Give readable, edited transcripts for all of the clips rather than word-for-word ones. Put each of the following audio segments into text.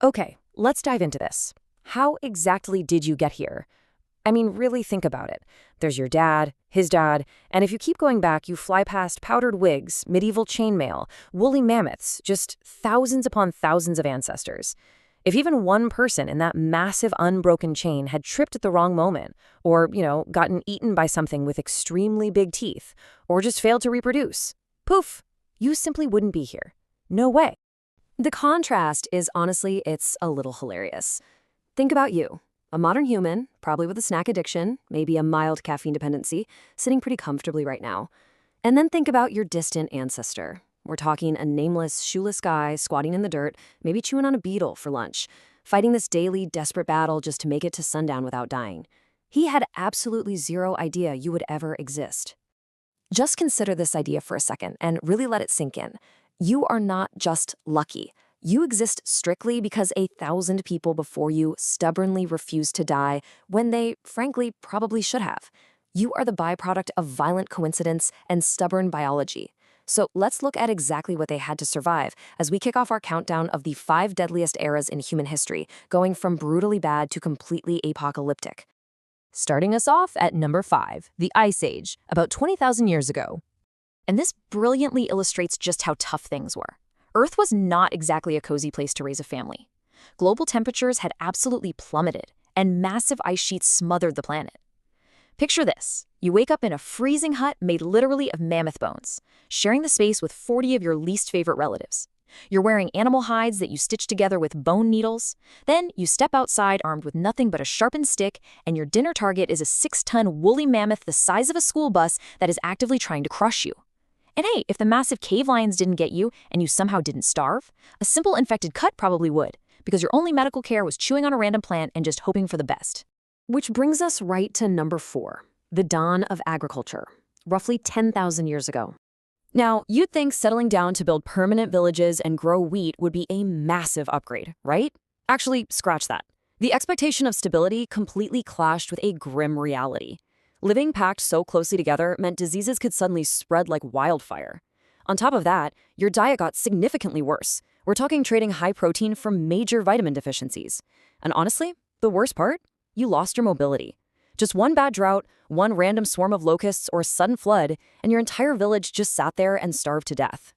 Okay, let's dive into this. How exactly did you get here? I mean, really think about it. There's your dad, his dad, and if you keep going back, you fly past powdered wigs, medieval chainmail, woolly mammoths, just thousands upon thousands of ancestors. If even one person in that massive unbroken chain had tripped at the wrong moment, or, gotten eaten by something with extremely big teeth, or just failed to reproduce, poof, you simply wouldn't be here. No way. The contrast is honestly, it's a little hilarious. Think about you, a modern human, probably with a snack addiction, maybe a mild caffeine dependency, sitting pretty comfortably right now. And then think about your distant ancestor. We're talking a nameless, shoeless guy squatting in the dirt, maybe chewing on a beetle for lunch, fighting this daily, desperate battle just to make it to sundown without dying. He had absolutely zero idea you would ever exist. Just consider this idea for a second and really let it sink in. You are not just lucky. You exist strictly because 1,000 people before you stubbornly refused to die when they, frankly, probably should have. You are the byproduct of violent coincidence and stubborn biology. So let's look at exactly what they had to survive as we kick off our countdown of the 5 deadliest eras in human history, going from brutally bad to completely apocalyptic. Starting us off at number 5, the Ice Age, about 20,000 years ago. And this brilliantly illustrates just how tough things were. Earth was not exactly a cozy place to raise a family. Global temperatures had absolutely plummeted, and massive ice sheets smothered the planet. Picture this. You wake up in a freezing hut made literally of mammoth bones, sharing the space with 40 of your least favorite relatives. You're wearing animal hides that you stitch together with bone needles. Then you step outside armed with nothing but a sharpened stick, and your dinner target is a 6-ton woolly mammoth the size of a school bus that is actively trying to crush you. And hey, if the massive cave lions didn't get you and you somehow didn't starve, a simple infected cut probably would, because your only medical care was chewing on a random plant and just hoping for the best. Which brings us right to number 4, the dawn of agriculture, roughly 10,000 years ago. Now, you'd think settling down to build permanent villages and grow wheat would be a massive upgrade, right? Actually, scratch that. The expectation of stability completely clashed with a grim reality. Living packed so closely together meant diseases could suddenly spread like wildfire. On top of that, your diet got significantly worse. We're talking trading high protein for major vitamin deficiencies. And honestly, the worst part? You lost your mobility. Just one bad drought, one random swarm of locusts, or a sudden flood, and your entire village just sat there and starved to death.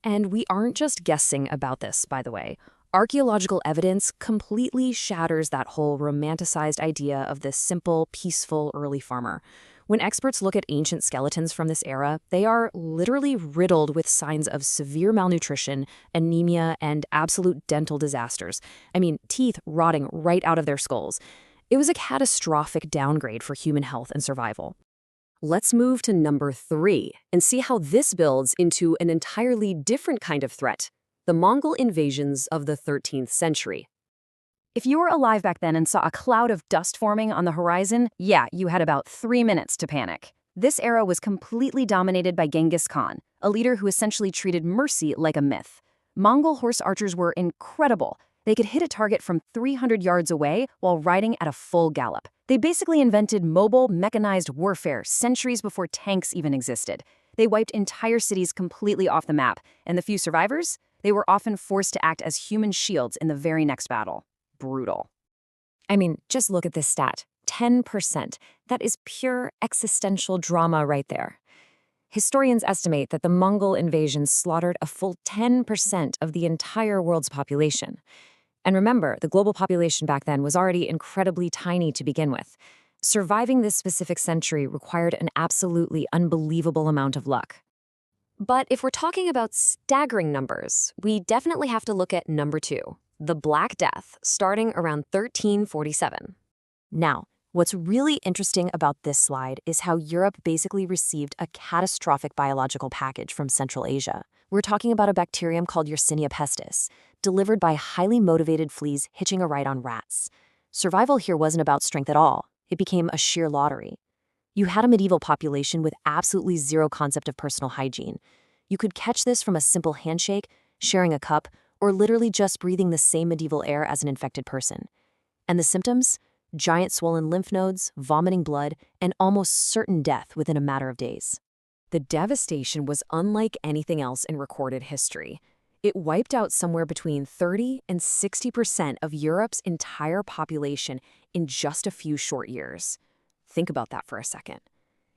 And we aren't just guessing about this, by the way. Archaeological evidence completely shatters that whole romanticized idea of this simple, peaceful early farmer. When experts look at ancient skeletons from this era, they are literally riddled with signs of severe malnutrition, anemia, and absolute dental disasters. I mean, teeth rotting right out of their skulls. It was a catastrophic downgrade for human health and survival. Let's move to number 3 and see how this builds into an entirely different kind of threat: the Mongol invasions of the 13th century. If you were alive back then and saw a cloud of dust forming on the horizon, yeah, you had about 3 minutes to panic. This era was completely dominated by Genghis Khan, a leader who essentially treated mercy like a myth. Mongol horse archers were incredible. They could hit a target from 300 yards away while riding at a full gallop. They basically invented mobile, mechanized warfare centuries before tanks even existed. They wiped entire cities completely off the map, and the few survivors? They were often forced to act as human shields in the very next battle. Brutal. I mean, just look at this stat. 10%. That is pure existential drama right there. Historians estimate that the Mongol invasion slaughtered a full 10% of the entire world's population. And remember, the global population back then was already incredibly tiny to begin with. Surviving this specific century required an absolutely unbelievable amount of luck. But if we're talking about staggering numbers, we definitely have to look at number 2, the Black Death, starting around 1347. Now, what's really interesting about this slide is how Europe basically received a catastrophic biological package from Central Asia. We're talking about a bacterium called Yersinia pestis, delivered by highly motivated fleas hitching a ride on rats. Survival here wasn't about strength at all. It became a sheer lottery. You had a medieval population with absolutely zero concept of personal hygiene. You could catch this from a simple handshake, sharing a cup, or literally just breathing the same medieval air as an infected person. And the symptoms? Giant swollen lymph nodes, vomiting blood, and almost certain death within a matter of days. The devastation was unlike anything else in recorded history. It wiped out somewhere between 30 and 60% of Europe's entire population in just a few short years. Think about that for a second.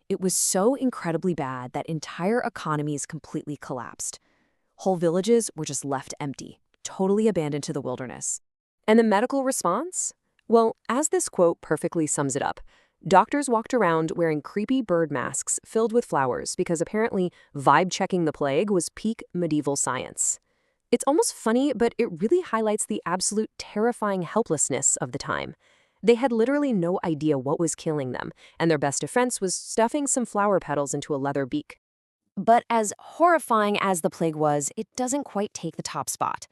It was so incredibly bad that entire economies completely collapsed. Whole villages were just left empty, totally abandoned to the wilderness. And the medical response? Well, as this quote perfectly sums it up, doctors walked around wearing creepy bird masks filled with flowers because apparently vibe-checking the plague was peak medieval science. It's almost funny, but it really highlights the absolute terrifying helplessness of the time. They had literally no idea what was killing them, and their best defense was stuffing some flower petals into a leather beak. But as horrifying as the plague was, it doesn't quite take the top spot.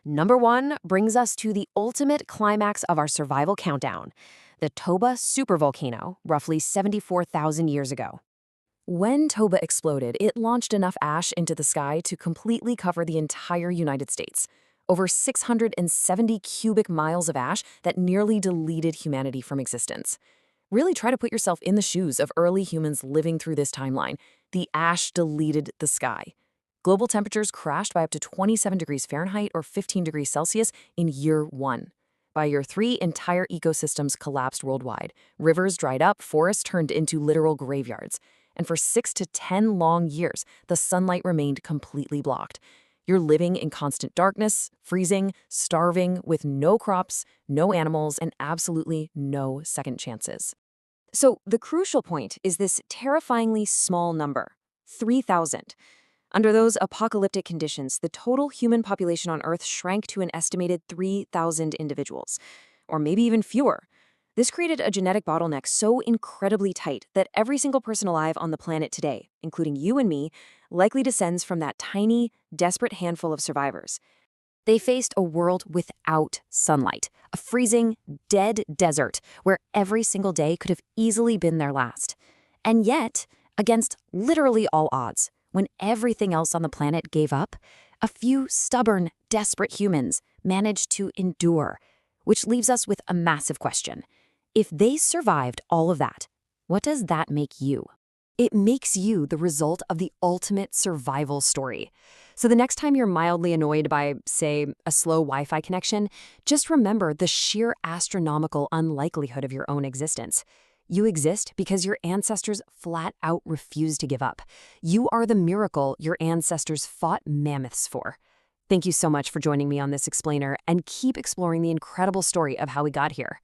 Number 1 brings us to the ultimate climax of our survival countdown, the Toba supervolcano, roughly 74,000 years ago. When Toba exploded, it launched enough ash into the sky to completely cover the entire United States. Over 670 cubic miles of ash that nearly deleted humanity from existence. Really try to put yourself in the shoes of early humans living through this timeline. The ash deleted the sky. Global temperatures crashed by up to 27 degrees Fahrenheit or 15 degrees Celsius in year 1. By year 3, entire ecosystems collapsed worldwide. Rivers dried up, forests turned into literal graveyards. And for 6 to 10 long years, the sunlight remained completely blocked. You're living in constant darkness, freezing, starving, with no crops, no animals, and absolutely no second chances. So the crucial point is this terrifyingly small number, 3,000. Under those apocalyptic conditions, the total human population on Earth shrank to an estimated 3,000 individuals, or maybe even fewer. This created a genetic bottleneck so incredibly tight that every single person alive on the planet today, including you and me, likely descends from that tiny, desperate handful of survivors. They faced a world without sunlight, a freezing, dead desert where every single day could have easily been their last. And yet, against literally all odds, when everything else on the planet gave up, a few stubborn, desperate humans managed to endure, which leaves us with a massive question. If they survived all of that, what does that make you? It makes you the result of the ultimate survival story. So the next time you're mildly annoyed by, say, a slow Wi-Fi connection, just remember the sheer astronomical unlikelihood of your own existence. You exist because your ancestors flat out refused to give up. You are the miracle your ancestors fought mammoths for. Thank you so much for joining me on this explainer, and keep exploring the incredible story of how we got here.